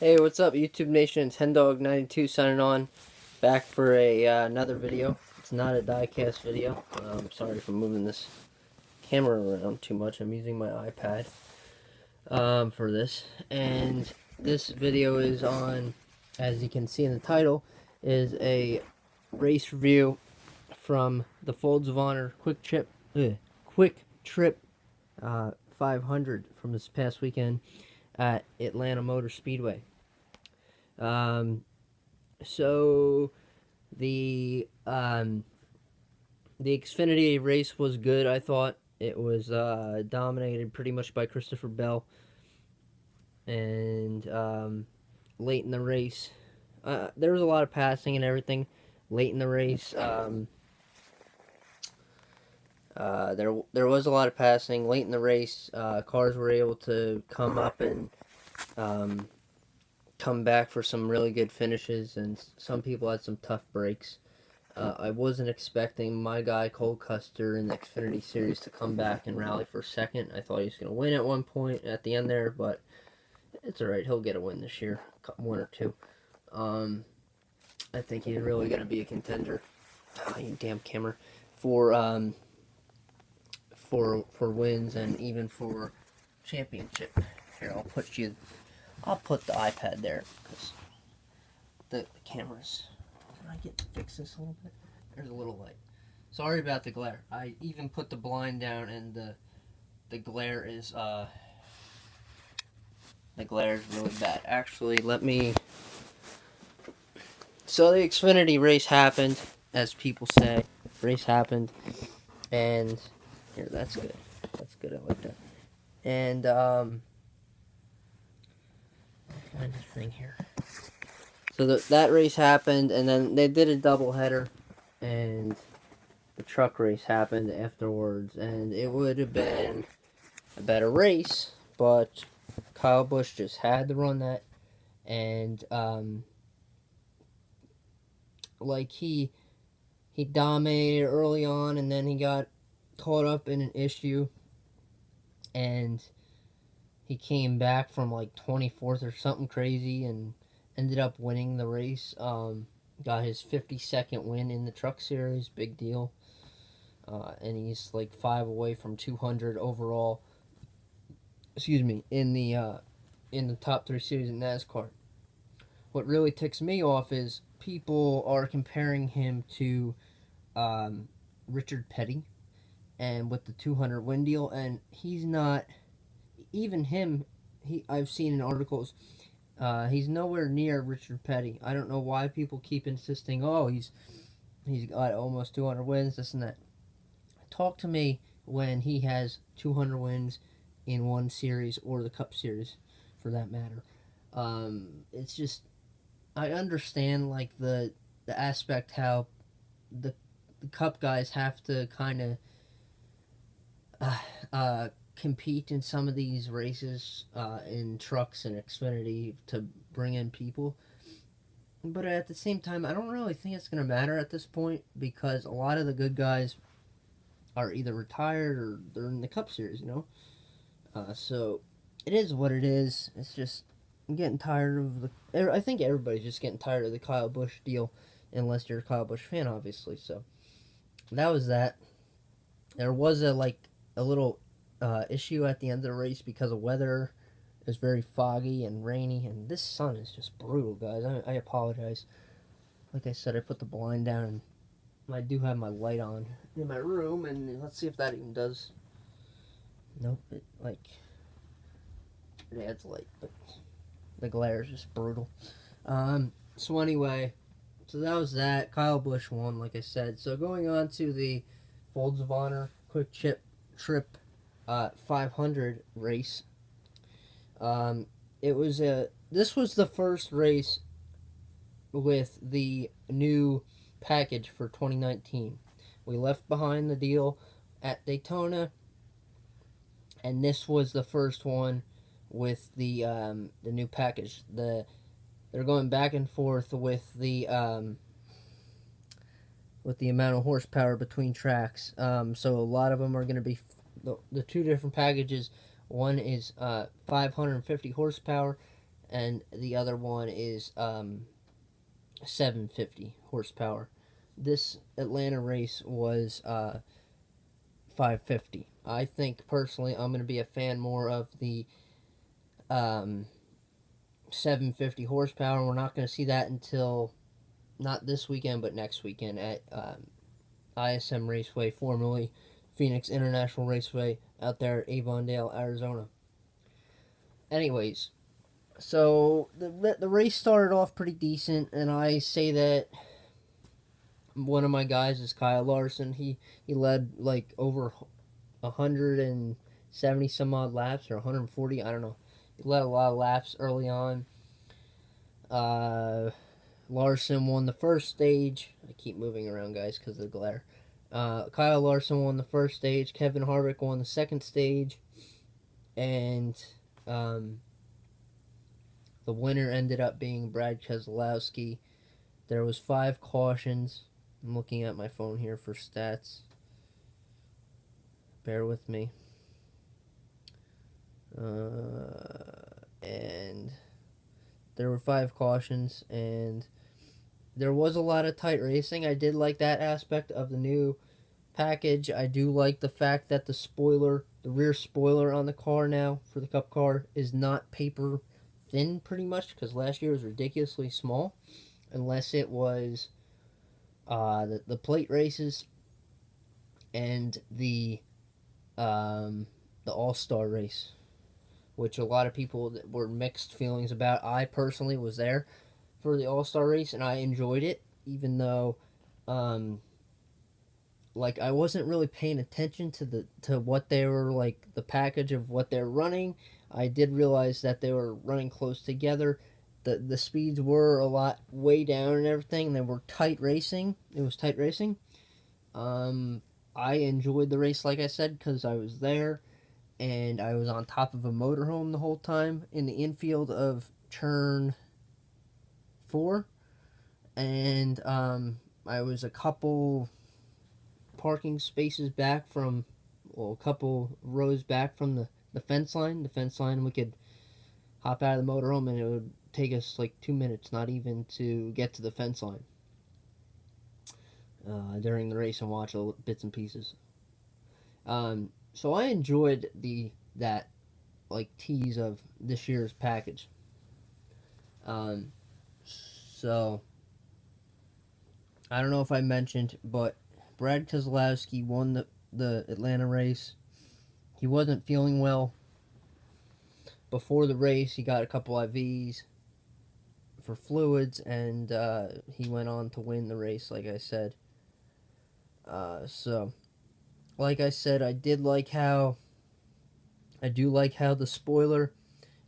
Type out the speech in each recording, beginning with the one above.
Hey, what's up, YouTube Nation? It's HenDog92 signing on, back for another video. It's not a diecast video. Sorry for moving this camera around too much. I'm using my iPad for this, and this video is on, as you can see in the title, is a race review from the Folds of Honor QuickTrip 500 from this past weekend at Atlanta Motor Speedway. So the Xfinity race was good. I thought it was dominated pretty much by Christopher Bell, and late in the race, there was a lot of passing and everything. Late in the race, there was a lot of passing. Late in the race, cars were able to come up and come back for some really good finishes, and some people had some tough breaks. I wasn't expecting my guy Cole Custer in the Xfinity Series to come back and rally for second. I thought he was going to win at one point at the end there, but it's alright. He'll get a win this year, one or two. I think he's really going to be a contender. Oh, you damn camera. For wins and even for championship. Here, I'll put the iPad there because the camera's. Can I fix this a little bit? There's a little light. Sorry about the glare. I even put the blind down, and the glare is really bad. Actually, let me. So the Xfinity race happened, as people say. Race happened, and here, that's good. That's good. I like that. And find this thing here. So that race happened, and then they did a doubleheader, and the truck race happened afterwards, and it would have been a better race, but Kyle Busch just had to run that, and like he dominated early on, and then he got caught up in an issue, and he came back from like 24th or something crazy, and ended up winning the race. Got his 52nd win in the Truck Series, big deal. And he's like 5 away from 200 overall. Excuse me, in the top 3 series in NASCAR. What really ticks me off is people are comparing him to Richard Petty, and with the 200 win deal, and he's not. Even him, I've seen in articles. He's nowhere near Richard Petty. I don't know why people keep insisting, oh, he's got almost 200 wins, this and that. Talk to me when he has 200 wins in one series, or the Cup Series, for that matter. It's just, I understand like the aspect how the Cup guys have to kind of compete in some of these races in trucks and Xfinity to bring in people, but at the same time, I don't really think it's going to matter at this point, because a lot of the good guys are either retired or they're in the Cup Series, so it is what it is. It's just, I'm getting tired of I think everybody's just getting tired of the Kyle Busch deal, unless you're a Kyle Busch fan, obviously. So that was that. There was a little issue at the end of the race because of weather. It was very foggy and rainy, and this sun is just brutal, guys. I apologize. Like I said, I put the blind down, and I do have my light on in my room, and let's see if that even does. Nope, it adds light, but the glare is just brutal. So anyway, so that was that. Kyle Busch won, like I said. So going on to the Folds of Honor QuickTrip 500 race. This was the first race with the new package for 2019. We left behind the deal at Daytona, and this was the first one with the new package. They're going back and forth with the amount of horsepower between tracks. So a lot of them are going to be the two different packages. One is 550 horsepower, and the other one is 750 horsepower. This Atlanta race was 550. I think personally I'm going to be a fan more of the um, 750 horsepower. We're not going to see that until not this weekend, but next weekend at ISM Raceway, formerly Phoenix International Raceway, out there at Avondale, Arizona. Anyways, so the race started off pretty decent, and I say that one of my guys is Kyle Larson. He led like over 170 some odd laps, or 140, I don't know. He led a lot of laps early on. Larson won the first stage. I keep moving around, guys, because of the glare. Kyle Larson won the first stage. Kevin Harvick won the second stage. And the winner ended up being Brad Keselowski. There was 5 cautions. I'm looking at my phone here for stats. Bear with me. And there were 5 cautions, and there was a lot of tight racing. I did like that aspect of the new package. I do like the fact that the rear spoiler on the car now for the Cup car is not paper thin, pretty much, because last year was ridiculously small, unless it was the plate races and the All-Star race, which a lot of people were mixed feelings about. I personally was there for the All-Star race, and I enjoyed it, even though like I wasn't really paying attention to what they were, like the package of what they're running. I did realize that they were running close together. The speeds were a lot way down and everything. They were tight racing. It was tight racing. I enjoyed the race, like I said, because I was there, and I was on top of a motorhome the whole time in the infield of turn 4, and I was a couple parking spaces back from, well, a couple rows back from the fence line. The fence line, we could hop out of the motorhome, and it would take us like 2 minutes, not even, to get to the fence line during the race and watch bits and pieces. So I enjoyed that like tease of this year's package. So I don't know if I mentioned, but Brad Keselowski won the Atlanta race. He wasn't feeling well before the race. He got a couple IVs for fluids, and he went on to win the race, like I said. So, like I said, I do like how the spoiler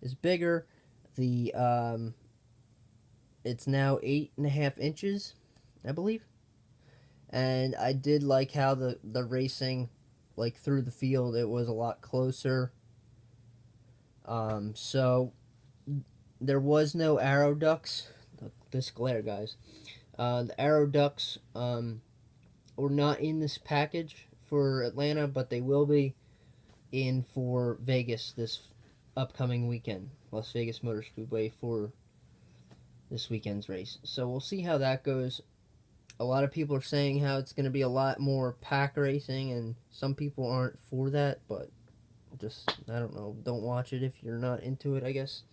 is bigger. The it's now 8.5 inches, I believe. And I did like how the racing, like through the field, it was a lot closer. So there was no arrow ducts. This glare, guys. The arrow ducts were not in this package for Atlanta, but they will be in for Vegas this upcoming weekend. Las Vegas Motor Speedway for this weekend's race. So we'll see how that goes. A lot of people are saying how it's going to be a lot more pack racing, and some people aren't for that, but just, I don't know, don't watch it if you're not into it, I guess.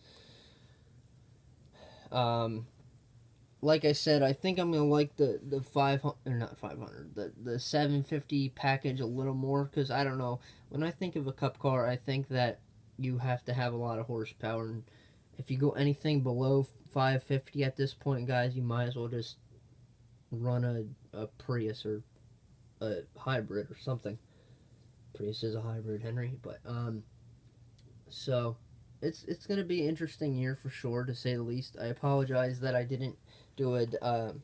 Like I said, I think I'm going to like the 500, or not 500, the 750 package a little more, because I don't know, when I think of a Cup car, I think that you have to have a lot of horsepower, and if you go anything below 550 at this point, guys, you might as well just run a Prius or a hybrid or something. Prius is a hybrid, Henry, but so it's gonna be an interesting year for sure, to say the least. I apologize that I didn't do a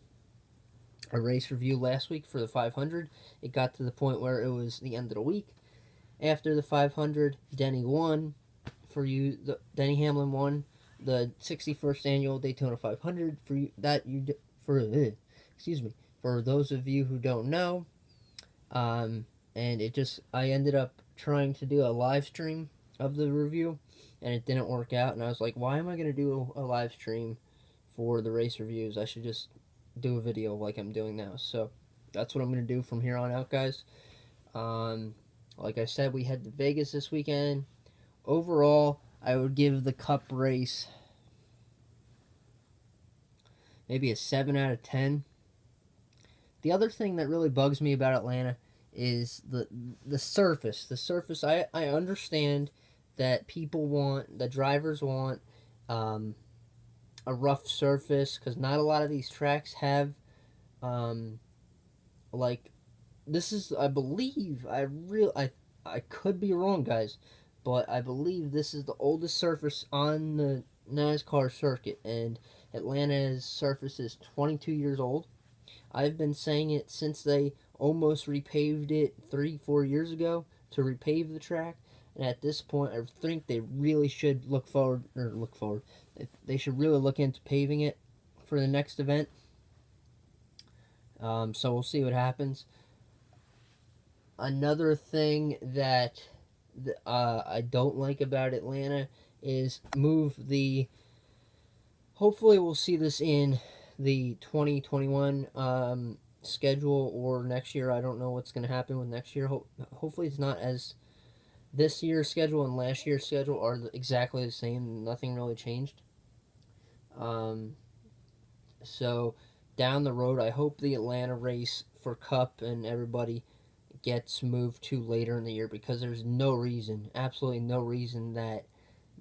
race review last week for the 500. It got to the point where it was the end of the week. After the 500, Denny won. Denny Hamlin won the 61st annual Daytona 500. For those of you who don't know, and I ended up trying to do a live stream of the review, and it didn't work out. And I was like, why am I going to do a live stream for the race reviews? I should just do a video like I'm doing now. So that's what I'm going to do from here on out, guys. Um, like I said, we head to Vegas this weekend. Overall, I would give the Cup race maybe a 7 out of 10. The other thing that really bugs me about Atlanta is the surface. The surface, I understand that the drivers want um, a rough surface, because not a lot of these tracks have um, like, this is, I believe, I could be wrong, guys, but I believe this is the oldest surface on the NASCAR circuit, and Atlanta's surface is 22 years old. I've been saying it since they almost repaved it 3-4 years ago to repave the track. And at this point, I think they really should look forward. They should really look into paving it for the next event. So we'll see what happens. Another thing that I don't like about Atlanta is move the. Hopefully, we'll see this in the 2021 schedule or next year. I don't know what's going to happen with next year. Hopefully, it's not as this year's schedule and last year's schedule are exactly the same. Nothing really changed. Um, so down the road, I hope the Atlanta race for Cup and everybody gets moved to later in the year, because there's no reason, absolutely no reason, that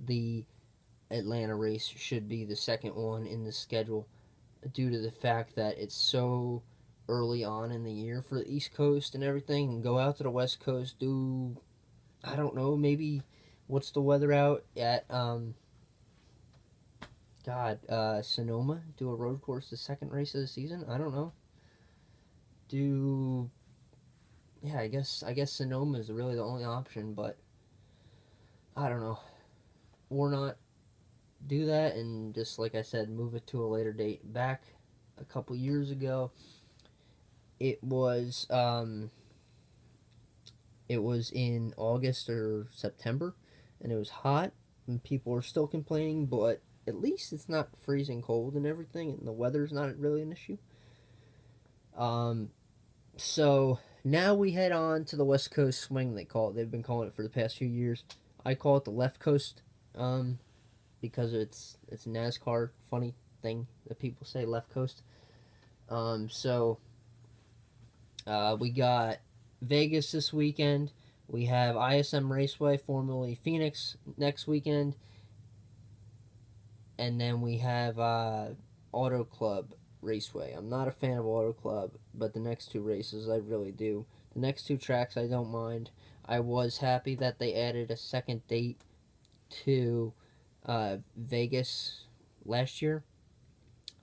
the Atlanta race should be the second one in the schedule, due to the fact that it's so early on in the year for the East Coast and everything, and go out to the West Coast, do, I don't know, maybe, what's the weather out at, Sonoma, do a road course the second race of the season, I don't know, do, yeah, I guess Sonoma is really the only option, but I don't know, or not do that and just, like I said, move it to a later date. Back a couple years ago, it was in August or September, and it was hot, and people were still complaining, but at least it's not freezing cold and everything, and the weather's not really an issue. So now we head on to the West Coast swing. They've been calling it for the past few years. I call it the left coast, because it's NASCAR. Funny thing that people say, left coast. So we got Vegas this weekend. We have ISM Raceway, formerly Phoenix, next weekend. And then we have Auto Club Raceway. I'm not a fan of Auto Club, but the next two races I really do. The next two tracks I don't mind. I was happy that they added a second date to Vegas last year.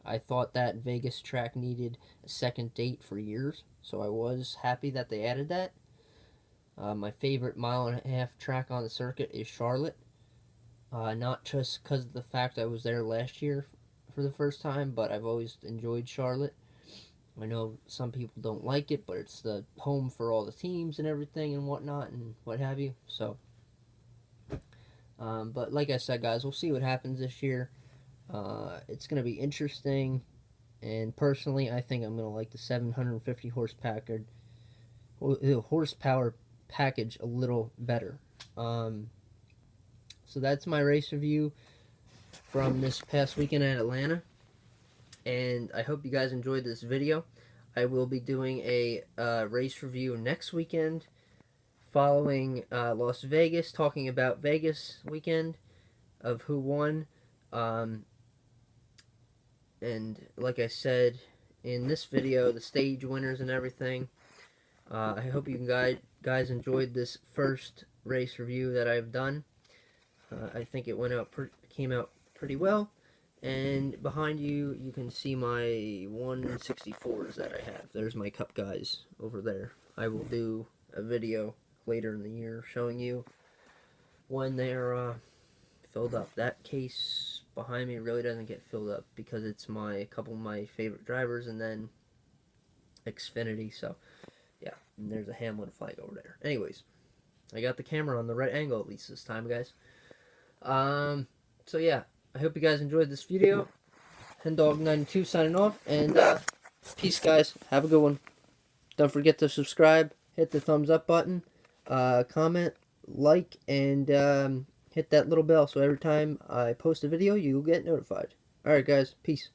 I thought that Vegas track needed a second date for years, so I was happy that they added that. My favorite 1.5-mile track on the circuit is Charlotte. Not just because of the fact I was there last year for the first time, but I've always enjoyed Charlotte. I know some people don't like it, but it's the home for all the teams and everything and whatnot and what have you. So, but like I said, guys, we'll see what happens this year. It's going to be interesting, and personally, I think I'm going to like the 750 horsepower package a little better. So that's my race review from this past weekend at Atlanta, and I hope you guys enjoyed this video. I will be doing a race review next weekend following Las Vegas, talking about Vegas weekend of who won. And like I said in this video, the stage winners and everything. I hope you guys enjoyed this first race review that I've done. I think it came out pretty well. And behind you, you can see my 164s that I have. There's my Cup guys over there. I will do a video later in the year showing you when they're filled up. That case behind me really doesn't get filled up because it's a couple of my favorite drivers and then Xfinity. So yeah, and there's a Hamlin flag over there. Anyways, I got the camera on the right angle at least this time, guys. So yeah, I hope you guys enjoyed this video. HenDog92 signing off, and peace, guys. Have a good one. Don't forget to subscribe, hit the thumbs up button, comment, like, and hit that little bell so every time I post a video, you'll get notified. Alright, guys. Peace.